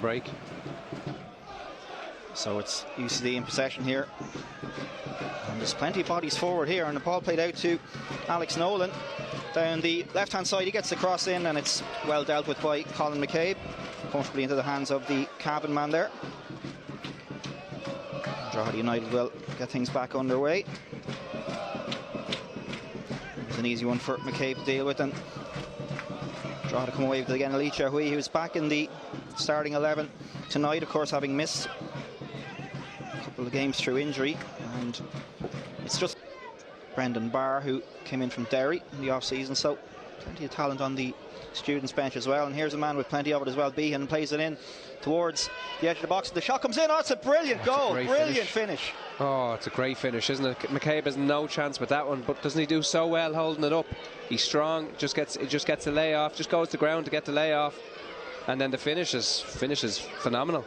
break. So it's UCD in possession here. And there's plenty of bodies forward here, and the ball played out to Alex Nolan. Down the left-hand side, he gets the cross in, and it's well dealt with by Colin McCabe. Comfortably into the hands of the cabin man there. Drogheda United will get things back underway. It was an easy one for McCabe to deal with, and Drogheda come away with it again. Ali Chahoui, who's back in the starting 11 tonight, of course, having missed a couple of games through injury. And it's just Brendan Barr, who came in from Derry in the off-season, so plenty of talent on the students' bench as well. And here's a man with plenty of it as well. Behan plays it in towards the edge of the box. The shot comes in. Oh, it's a brilliant goal. Brilliant finish. Oh, it's a great finish, isn't it? McCabe has no chance with that one, but doesn't he do so well holding it up? He's strong, just gets the layoff, just goes to ground to get the layoff, and then the finish is phenomenal.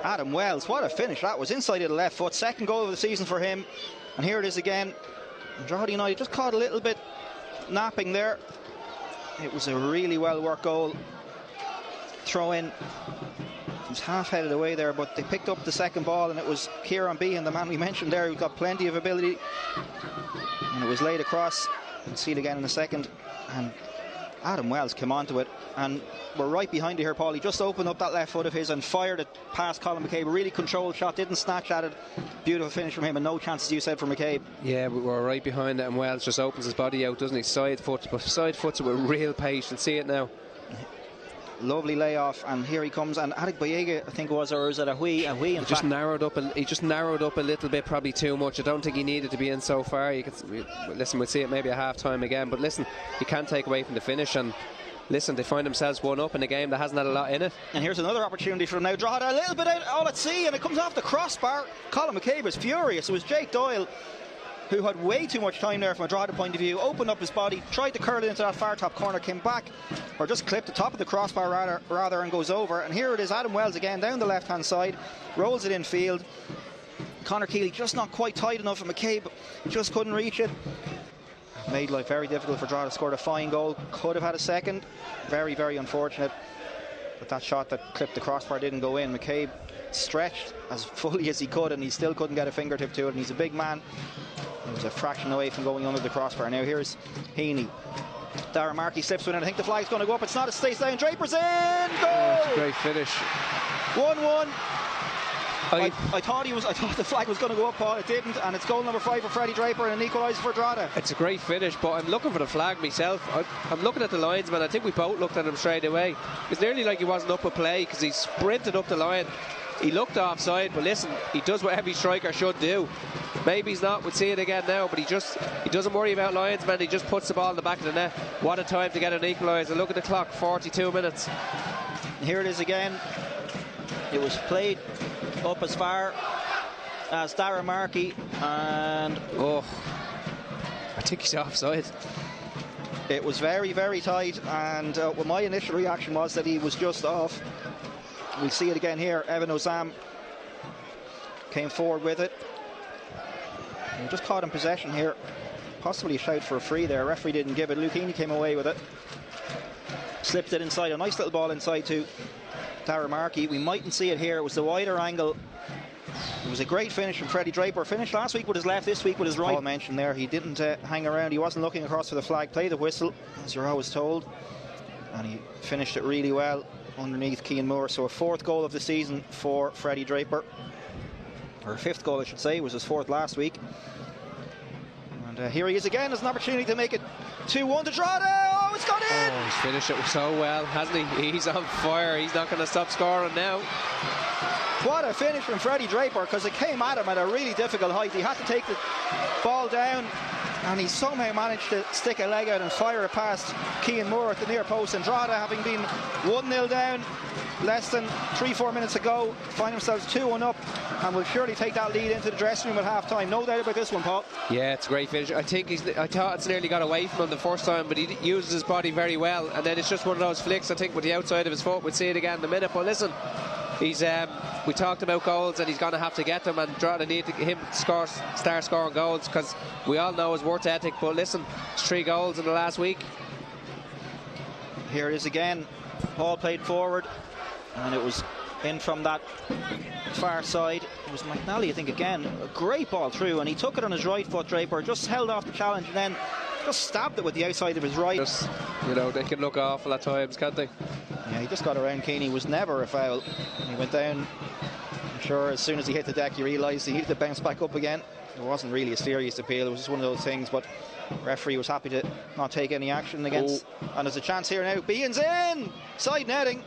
Adam Wells, what a finish that was, inside of the left foot. Second goal of the season for him, and here it is again. Drogheda United just caught a little bit napping there. It was a really well worked goal. Throw in. It was half headed away there, but they picked up the second ball, and it was Kieran Behan, the man we mentioned there, who got plenty of ability, and it was laid across. You can see it again in a second, and Adam Wells came onto it, and we're right behind you here, Paul. He just opened up that left foot of his and fired it past Colin McCabe. A really controlled shot, didn't snatch at it. Beautiful finish from him, and no chance, as you said, for McCabe. Yeah, we were right behind it, and Wells just opens his body out, doesn't he? Side foot, but side foots it with real patience. See it now. Lovely layoff, and here he comes. And Adik Boyega, I think it was, or is it a Hui? He just narrowed up a little bit, probably too much. I don't think he needed to be in so far. Listen, we'll see it maybe at half time again, but listen, you can't take away from the finish. And listen, they find themselves one up in a game that hasn't had a lot in it. And here's another opportunity for them now. Drogheda a little bit out all at sea, and it comes off the crossbar. Colin McCabe was furious. It was Jake Doyle, who had way too much time there from a Drogheda point of view, opened up his body, tried to curl it into that far top corner, came back, or just clipped the top of the crossbar rather, and goes over. And here it is, Adam Wells again down the left hand side, rolls it in field. Conor Keeley just not quite tight enough, and McCabe just couldn't reach it. Made life very difficult for Drogheda. Scored a fine goal, could have had a second. Very, very unfortunate, but that shot that clipped the crossbar didn't go in. McCabe stretched as fully as he could, and he still couldn't get a fingertip to it, and he's a big man. He was a fraction away from going under the crossbar. Now here's Heaney. Darren Markey slips with it. I think the flag's going to go up. It's not. It stays down. Draper's in. Goal! Oh, it's a great finish. 1-1. I thought the flag was going to go up, Paul. It didn't, and it's goal number 5 for Freddie Draper and an equaliser for Drogheda. It's a great finish, but I'm looking for the flag myself. I'm looking at the linesman. I think we both looked at him straight away. It's nearly like he wasn't up a play, because he sprinted up the line. He looked offside, but listen, he does what every striker should do. Maybe he's not, we'll see it again now, but he doesn't worry about linesman. He just puts the ball in the back of the net. What a time to get an equaliser. Look at the clock, 42 minutes. And here it is again. It was played up as far as Darren Markey, and I think he's offside. It was very, very tight, and well, my initial reaction was that he was just off. We'll see it again here. Evan Ozam came forward with it. He just caught in possession here. Possibly a shout for a free there. Referee didn't give it. Luke Heaney came away with it. Slipped it inside. A nice little ball inside to Darren Markey. We mightn't see it here. It was the wider angle. It was a great finish from Freddie Draper. Finished last week with his left, this week with his right. Paul mentioned there, he didn't hang around. He wasn't looking across for the flag. Play the whistle, as you're always told. And he finished it really well underneath Cian Moore. So a 4th goal of the season for Freddie Draper, or a 5th goal I should say. It was his 4th last week. And here he is again. There's an opportunity to make it 2-1 to Drogheda. Oh, it's gone in. Oh, he's finished it so well, hasn't he? He's on fire. He's not going to stop scoring now. What a finish from Freddie Draper, because it came at him at a really difficult height. He had to take the ball down, and he somehow managed to stick a leg out and fire it past Cian Moore at the near post. And Drogheda, having been 1-0 down less than 3-4 minutes ago, find themselves 2-1 up, and will surely take that lead into the dressing room at half time. No doubt about this one, Paul. Yeah, it's a great finish. I thought it's nearly got away from him the first time, but he uses his body very well, and then it's just one of those flicks, I think, with the outside of his foot. We'll see it again in a minute. But listen, he's we talked about goals, and he's going to have to get them, and Drogheda need him to start scoring goals, because we all know his work ethic. But listen, it's 3 goals in the last week. Here it is again. Paul played forward. and it was in from that far side. It was McNally, I think, again. A great ball through, and he took it on his right foot. Draper just held off the challenge and then just stabbed it with the outside of his right. Just, you know, they can look awful at times, can't they? Yeah, he just got around Keeney. Was never a foul. He went down. I'm sure as soon as he hit the deck, he realised he needed to bounce back up again. It wasn't really a serious appeal. It was just one of those things, but referee was happy to not take any action against. And there's a chance here now. Behan's in! Side netting.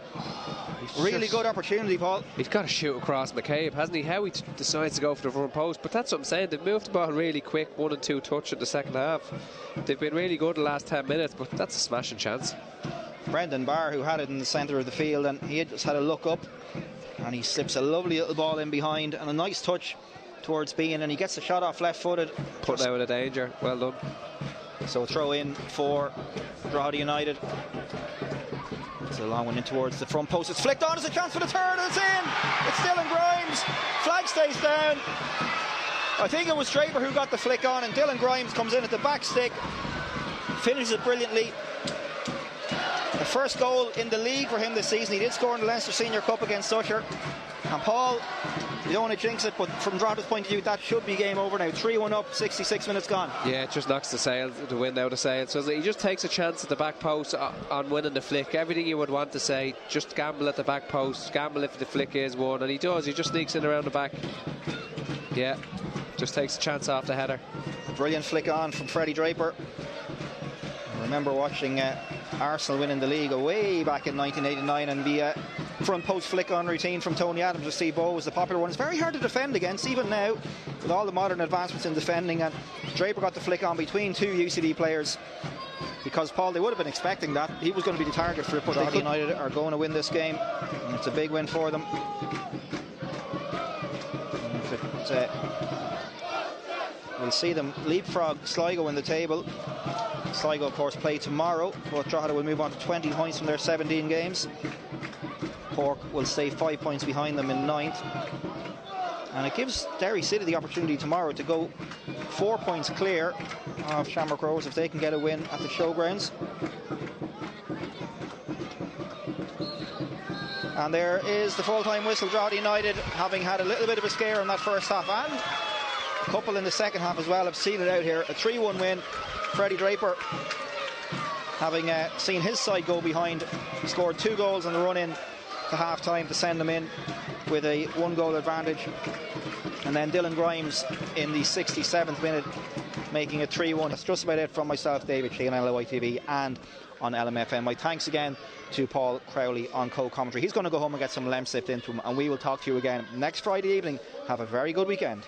Really good opportunity, Paul. He's got to shoot across McCabe, hasn't he? How he decides to go for the front post. But that's what I'm saying. They've moved the ball really quick, 1 and 2 touch in the second half. They've been really good the last 10 minutes, but that's a smashing chance. Brendan Barr, who had it in the centre of the field, and he had just had a look up, and he slips a lovely little ball in behind, and a nice touch towards Behan, and he gets the shot off left-footed. Put out of danger. Well done. So a throw in for Drogheda United. It's a long one in towards the front post. It's flicked on. It's a chance for the third, and it's in. It's Dylan Grimes. Flag stays down. I think it was Draper who got the flick on, and Dylan Grimes comes in at the back stick, finishes it brilliantly. The first goal in the league for him this season. He did score in the Leinster Senior Cup against Usher. And Paul, you don't want to jinx it, but from Drogheda's point of view, that should be game over now. 3-1 up, 66 minutes gone. Yeah, it just knocks the wind out of sail. So he just takes a chance at the back post on winning the flick. Everything you would want to say, just gamble at the back post, gamble if the flick is won, and he does. He just sneaks in around the back. Yeah, just takes a chance off the header. Brilliant flick on from Freddie Draper. I remember watching Arsenal winning the league way back in 1989, and the front post flick on routine from Tony Adams with Steve Bowe was the popular one. It's very hard to defend against, even now, with all the modern advancements in defending. And Draper got the flick on between 2 UCD players, because, Paul, they would have been expecting that. He was going to be the target for it, but Drogheda United are going to win this game, and it's a big win for them. We'll see them leapfrog Sligo in the table. Sligo, of course, play tomorrow, but Drogheda will move on to 20 points from their 17 games. Cork will stay 5 points behind them in 9th. And it gives Derry City the opportunity tomorrow to go 4 points clear of Shamrock Rovers if they can get a win at the Showgrounds. And there is the full-time whistle. Drogheda United, having had a little bit of a scare in that first half, and a couple in the second half as well, have seen it out here. A 3-1 win. Freddie Draper, having seen his side go behind, scored 2 goals on the run-in to half-time to send them in with a 1-goal advantage. And then Dylan Grimes in the 67th minute, making it 3-1. That's just about it from myself, David Sheehan, on LOI TV and on LMFM. My thanks again to Paul Crowley on co-commentary. He's going to go home and get some lamb sipped into him, and we will talk to you again next Friday evening. Have a very good weekend.